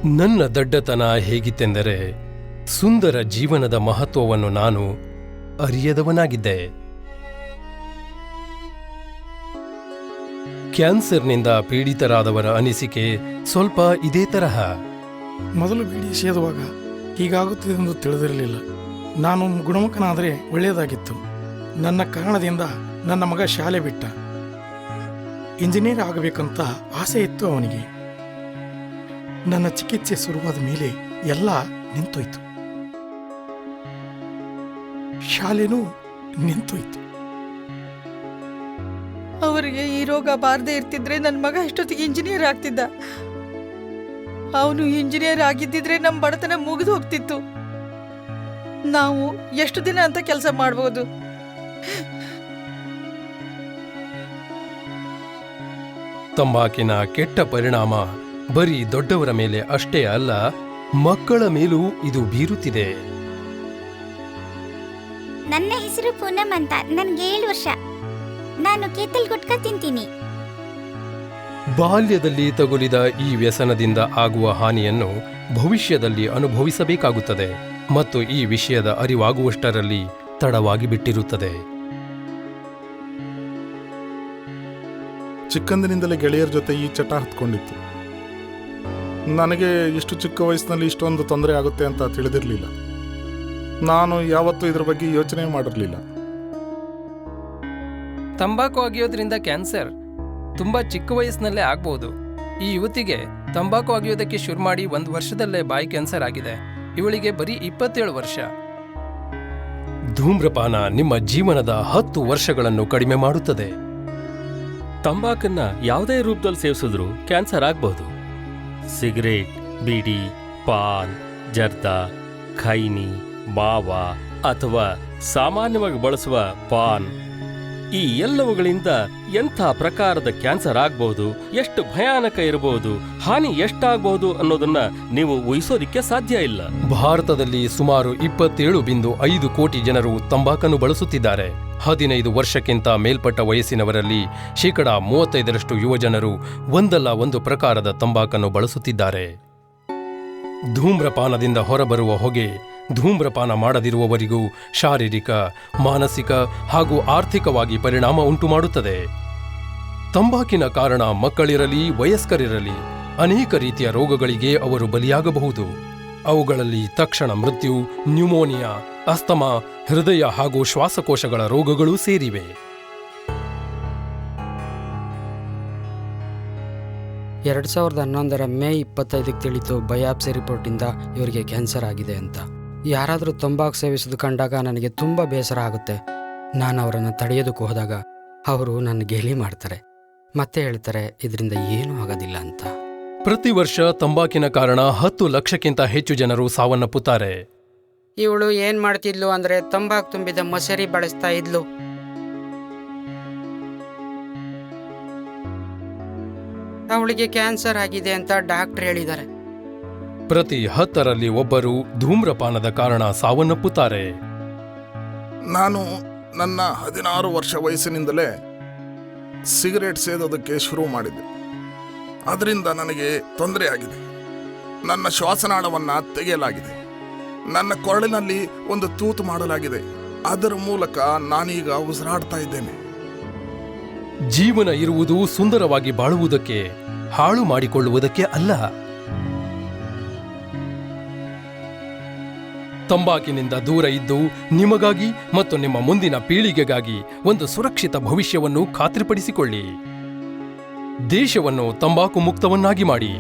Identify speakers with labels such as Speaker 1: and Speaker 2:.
Speaker 1: ನನ್ನ ದಡ್ಡತನ ಹೇಗಿತ್ತೆಂದರೆ ಸುಂದರ ಜೀವನದ ಮಹತ್ವವನ್ನು ನಾನು ಅರಿಯದವನಾಗಿದ್ದೆ. ಕ್ಯಾನ್ಸರ್ನಿಂದ ಪೀಡಿತರಾದವರ ಅನಿಸಿಕೆ ಸ್ವಲ್ಪ ಇದೇ ತರಹ.
Speaker 2: ಮೊದಲು ಬೀಡಿ ಸೇದುವಾಗ ಹೀಗಾಗುತ್ತದೆ ಎಂದು ತಿಳಿದಿರಲಿಲ್ಲ. ನಾನು ಗುಣಮುಖನಾದರೆ ಒಳ್ಳೆಯದಾಗಿತ್ತು. ನನ್ನ ಕಾರಣದಿಂದ ನನ್ನ ಮಗ ಶಾಲೆ ಬಿಟ್ಟ. ಇಂಜಿನಿಯರ್ ಆಗಬೇಕಂತ ಆಸೆ ಇತ್ತು ಅವನಿಗೆ. ನನ್ನ ಚಿಕಿತ್ಸೆ ಶುರುವಾದ ಮೇಲೆ ಎಲ್ಲ ನಿಂತೋಯ್ತು. ಶಾಲೆನೂ ನಿಂತೋಯ್ತು.
Speaker 3: ಅವರಿಗೆ ಈ ರೋಗ ಬಾರದೇ ಇರ್ತಿದ್ರೆ ನನ್ನ ಮಗ ಎಷ್ಟೊತ್ತಿಗೆ ಇಂಜಿನಿಯರ್ ಆಗ್ತಿದ್ದ. ಅವನು ಇಂಜಿನಿಯರ್ ಆಗಿದ್ದಿದ್ರೆ ನಮ್ಮ ಬಡತನ ಮುಗಿದು ಹೋಗ್ತಿತ್ತು. ನಾವು ಎಷ್ಟು ದಿನ ಅಂತ ಕೆಲಸ ಮಾಡಬಹುದು?
Speaker 1: ತಂಬಾಕಿನ ಕೆಟ್ಟ ಪರಿಣಾಮ ಬರೀ ದೊಡ್ಡವರ ಮೇಲೆ ಅಷ್ಟೇ ಅಲ್ಲ, ಮಕ್ಕಳ ಮೇಲೂ ಇದು ಬೀರುತ್ತಿದೆ.
Speaker 4: ನನ್ನ ಹೆಸರು ಪೂನಮ್ ಅಂತ. ನನ್ಗೆ 7 ವರ್ಷ. ನಾನು ಕೇತಲ್ ಗುಟ್ಕಾ ತಿಂತೀನಿ.
Speaker 1: ಬಾಲ್ಯದಲ್ಲಿ ತಗುಲಿದ ಈ ವ್ಯಸನದಿಂದ ಆಗುವ ಹಾನಿಯನ್ನು ಭವಿಷ್ಯದಲ್ಲಿ ಅನುಭವಿಸಬೇಕಾಗುತ್ತದೆ ಮತ್ತು ಈ ವಿಷಯದ ಅರಿವಾಗುವಷ್ಟರಲ್ಲಿ ತಡವಾಗಿ ಬಿಟ್ಟಿರುತ್ತದೆ.
Speaker 5: ಚಿಕ್ಕಂದಿನಿಂದಲೇ ಗೆಳೆಯರ ಜೊತೆ ಈ ಚಟ ಹತ್ಕೊಂಡಿತ್ತು. ನನಗೆ ಇಷ್ಟು ಚಿಕ್ಕ ವಯಸ್ಸಿನಲ್ಲಿ ಇಷ್ಟೊಂದು ತೊಂದರೆ ಆಗುತ್ತೆ ಅಂತ ತಿಳಿದಿರಲಿಲ್ಲ. ನಾನು ಯಾವತ್ತೂ ಇದ್ರ ಬಗ್ಗೆ ಯೋಚನೆ ಮಾಡಿರಲಿಲ್ಲ.
Speaker 6: ತಂಬಾಕು ಅಗಿಯೋದ್ರಿಂದ ಕ್ಯಾನ್ಸರ್ ತುಂಬಾ ಚಿಕ್ಕ ವಯಸ್ಸಿನಲ್ಲೇ ಆಗ್ಬೋದು. ಈ ಯುವತಿಗೆ ತಂಬಾಕು ಅಗಿಯೋದಕ್ಕೆ ಶುರು ಮಾಡಿ 1 ವರ್ಷದಲ್ಲೇ ಬಾಯಿ ಕ್ಯಾನ್ಸರ್ ಆಗಿದೆ. ಇವಳಿಗೆ ಬರೀ 27 ವರ್ಷ.
Speaker 1: ಧೂಮ್ರಪಾನ ನಿಮ್ಮ ಜೀವನದ 10 ವರ್ಷಗಳನ್ನು ಕಡಿಮೆ ಮಾಡುತ್ತದೆ.
Speaker 7: ತಂಬಾಕನ್ನ ಯಾವುದೇ ರೂಪದಲ್ಲಿ ಸೇವಿಸಿದ್ರೂ ಕ್ಯಾನ್ಸರ್ ಆಗಬಹುದು. ಸಿಗರೇಟ್, ಬೀಡಿ, ಪಾನ್, ಜರ್ದಾ, ಖೈನಿ, ಮಾವ ಅಥವಾ ಸಾಮಾನ್ಯವಾಗಿ ಬಳಸುವ ಪಾನ್, ಈ ಎಲ್ಲವುಗಳಿಂದ ಎಂಥ ಪ್ರಕಾರದ ಕ್ಯಾನ್ಸರ್ ಆಗಬಹುದು, ಎಷ್ಟು ಭಯಾನಕ ಇರಬಹುದು, ಹಾನಿ ಎಷ್ಟಾಗಬಹುದು ಅನ್ನೋದನ್ನ ನೀವು ಊಹಿಸೋದಿಕ್ಕೆ ಸಾಧ್ಯ ಇಲ್ಲ.
Speaker 1: ಭಾರತದಲ್ಲಿ ಸುಮಾರು 27.5 ಕೋಟಿ ಜನರು ತಂಬಾಕನ್ನು ಬಳಸುತ್ತಿದ್ದಾರೆ. 15 ವರ್ಷಕ್ಕಿಂತ ಮೇಲ್ಪಟ್ಟ ವಯಸ್ಸಿನವರಲ್ಲಿ 35% ಯುವಜನರು ಒಂದಲ್ಲ ಒಂದು ಪ್ರಕಾರದ ತಂಬಾಕನ್ನು ಬಳಸುತ್ತಿದ್ದಾರೆ. ಧೂಮ್ರಪಾನದಿಂದ ಹೊರಬರುವ ಹೊಗೆ ಧೂಮ್ರಪಾನ ಮಾಡದಿರುವವರಿಗೂ ಶಾರೀರಿಕ, ಮಾನಸಿಕ ಹಾಗೂ ಆರ್ಥಿಕವಾಗಿ ಪರಿಣಾಮ ಉಂಟುಮಾಡುತ್ತದೆ. ತಂಬಾಕಿನ ಕಾರಣ ಮಕ್ಕಳಿರಲಿ ವಯಸ್ಕರಿರಲಿ ಅನೇಕ ರೀತಿಯ ರೋಗಗಳಿಗೆ ಅವರು ಬಲಿಯಾಗಬಹುದು. ಅವುಗಳಲ್ಲಿ ತಕ್ಷಣ ಮೃತ್ಯು, ನ್ಯೂಮೋನಿಯಾ, ಅಸ್ತಮಾ, ಹೃದಯ ಹಾಗೂ ಶ್ವಾಸಕೋಶಗಳ ರೋಗಗಳೂ ಸೇರಿವೆ.
Speaker 8: 2011 ಮೇ 25 ತಿಳಿತು ಬಯಾಪ್ಸಿ ರಿಪೋರ್ಟಿಂದ ಇವರಿಗೆ ಕ್ಯಾನ್ಸರ್ ಆಗಿದೆ ಅಂತ. ಯಾರಾದರೂ ತಂಬಾಕು ಸೇವಿಸೋದು ಕಂಡಾಗ ನನಗೆ ತುಂಬ ಬೇಸರ ಆಗುತ್ತೆ. ನಾನು ಅವರನ್ನು ತಡೆಯೋದಕ್ಕೆ ಹೋದಾಗ ಅವರು ನನ್ನ ಗೇಲಿ ಮಾಡ್ತಾರೆ, ಮತ್ತೆ ಹೇಳ್ತಾರೆ ಇದರಿಂದ ಏನೂ ಆಗೋದಿಲ್ಲ ಅಂತ.
Speaker 1: ಪ್ರತಿ ವರ್ಷ ತಂಬಾಕಿನ ಕಾರಣ 10 ಲಕ್ಷಕ್ಕಿಂತ ಹೆಚ್ಚು ಜನರು ಸಾವನ್ನಪ್ಪುತ್ತಾರೆ.
Speaker 8: ಇವಳು ಏನ್ ಮಾಡ್ತಿದ್ಲು ಅಂದ್ರೆ ತಂಬಾಕು ತುಂಬಿದ ಮೊಸರಿ ಬಳಸ್ತಾ ಇದ್ಲು. ಅವಳಿಗೆ ಕ್ಯಾನ್ಸರ್ ಆಗಿದೆ ಅಂತ ಡಾಕ್ಟರ್ ಹೇಳಿದ್ದಾರೆ.
Speaker 1: ಪ್ರತಿ 10ರಲ್ಲಿ ಒಬ್ಬರು ಧೂಮ್ರಪಾನದ ಕಾರಣ ಸಾವನ್ನಪ್ಪುತ್ತಾರೆ.
Speaker 5: ನಾನು ನನ್ನ 16 ವರ್ಷ ವಯಸ್ಸಿನಿಂದಲೇ ಸಿಗರೇಟ್ ಸೇದೋದಕ್ಕೆ ಶುರು ಮಾಡಿದ್ದೆ. ಅದರಿಂದ ನನಗೆ ತೊಂದರೆ ಆಗಿದೆ. ನನ್ನ ಶ್ವಾಸನಾಳವನ್ನ ತೆಗೆಯಲಾಗಿದೆ. ನನ್ನ ಕೊರಳಿನಲ್ಲಿ ಒಂದು ತೂತು ಮಾಡಲಾಗಿದೆ. ಅದರ ಮೂಲಕ ನಾನೀಗ ಉಸಿರಾಡ್ತಾ ಇದ್ದೇನೆ.
Speaker 1: ಜೀವನ ಇರುವುದು ಸುಂದರವಾಗಿ ಬಾಳುವುದಕ್ಕೆ, ಹಾಳು ಮಾಡಿಕೊಳ್ಳುವುದಕ್ಕೆ ಅಲ್ಲ. ತಂಬಾಕಿನಿಂದ ದೂರ ಇದ್ದು ನಿಮಗಾಗಿ ಮತ್ತು ನಿಮ್ಮ ಮುಂದಿನ ಪೀಳಿಗೆಗಾಗಿ ಒಂದು ಸುರಕ್ಷಿತ ಭವಿಷ್ಯವನ್ನು ಖಾತ್ರಿಪಡಿಸಿಕೊಳ್ಳಿ. ದೇಶವನ್ನು ತಂಬಾಕು ಮುಕ್ತವನ್ನಾಗಿ ಮಾಡಿ.